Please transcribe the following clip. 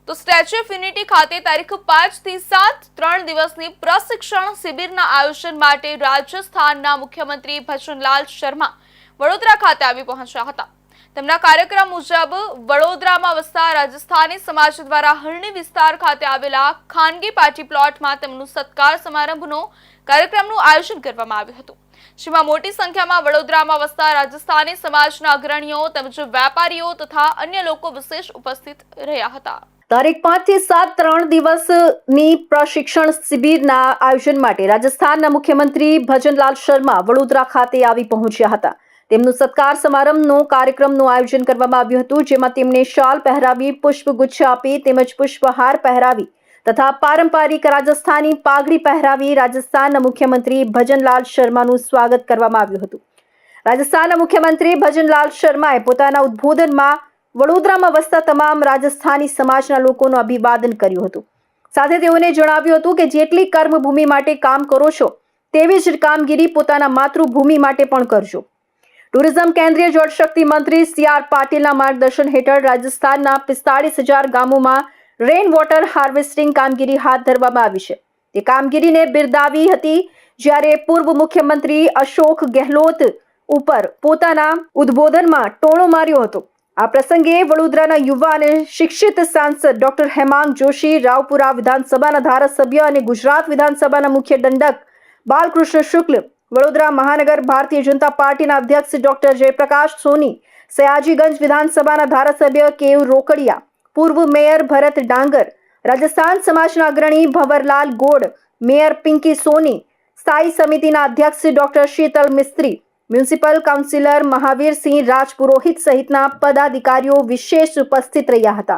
તો statue of unity ખાતે તારીખ 5 થી 7 3 દિવસની પ્રશિક્ષણ શિબિરના આયોજન માટે રાજસ્થાનના મુખ્યમંત્રી ભજનલાલ શર્મા વડોદરા ખાતે આવી પહોંચ્યા હતા। તેમના કાર્યક્રમ મુજબ વડોદરામાં વસતા રાજસ્થાની સમાજ દ્વારા હરણી વિસ્તાર ખાતે આવેલા ખાનગી પાર્ટી પ્લોટમાં તેમનું સત્કાર સમારંભનો કાર્યક્રમનું આયોજન કરવામાં આવ્યું હતું, જેમાં મોટી સંખ્યામાં વડોદરામાં વસતા રાજસ્થાની સમાજના અગ્રણીઓ તેમજ વેપારીઓ તથા અન્ય લોકો વિશેષ ઉપસ્થિત રહ્યા હતા। તારીખ 5 થી 7 3 દિવસની પ્રશિક્ષણ શિબિરના આયોજન માટે રાજસ્થાનના મુખ્યમંત્રી ભજનલાલ શર્મા વડોદરા ખાતે આવી પહોંચ્યા હતા। તેમનું સત્કાર સમારંભનો કાર્યક્રમનું આયોજન કરવામાં આવ્યું હતું, જેમાં તેમને શાલ પહેરાવી, પુષ્પગુચ્છ આપી તેમજ પુષ્પહાર પહેરાવી તથા પારંપરિક રાજસ્થાની પાઘડી પહેરાવી રાજસ્થાનના મુખ્યમંત્રી ભજનલાલ શર્માનું સ્વાગત કરવામાં આવ્યું હતું। રાજસ્થાનના મુખ્યમંત્રી ભજનલાલ શર્માએ પોતાના ઉદ્બોધનમાં વડોદરામાં વસતા તમામ રાજસ્થાની સમાજના લોકોનું અભિવાદન કર્યું હતું। સાથે તેઓને જણાવ્યું હતું કે જેટલી કર્મભૂમિ માટે કામ કરો છો તેવી જ કામગીરી પોતાના માતૃભૂમિ માટે પણ કરજો। ટુરિઝમ કેન્દ્રીય જળશક્તિ મંત્રી સી.આર. પાટીલના માર્ગદર્શન હેઠળ રાજસ્થાનના 45,000 ગામોમાં રેન વોટર હાર્વેસ્ટિંગ કામગીરી હાથ ધરવામાં આવી છે। તે કામગીરીને બિરદાવી હતી, જ્યારે પૂર્વ મુખ્યમંત્રી અશોક ગેહલોત ઉપર પોતાના ઉદ્બોધનમાં ટોણો માર્યો હતો। આ પ્રસંગે વડોદરાના યુવા અને શિક્ષિત સાંસદ ડોક્ટર હેમાંગ જોશી, રાવપુરા વિધાનસભાના ધારાસભ્ય અને ગુજરાત વિધાનસભાના મુખ્ય દંડક બાલકૃષ્ણ શુક્લ, વડોદરા મહાનગર ભારતીય જનતા પાર્ટીના અધ્યક્ષ ડોક્ટર જયપ્રકાશ સોની, સયાજીગંજ વિધાનસભાના ધારાસભ્ય કેયુ રોકડિયા, પૂર્વ મેયર ભરત ડાંગર, રાજસ્થાન સમાજના અગ્રણી ભંવરલાલ ગોડ, મેયર પિંકી સોની, સ્થાયી સમિતિના અધ્યક્ષ ડોક્ટર શીતલ મિસ્ત્રી, મ્યુનિસિપલ કાઉન્સિલર મહાવીરસિંહ રાજપુરોહિત સહિતના પદાધિકારીઓ વિશેષ ઉપસ્થિત રહ્યા હતા।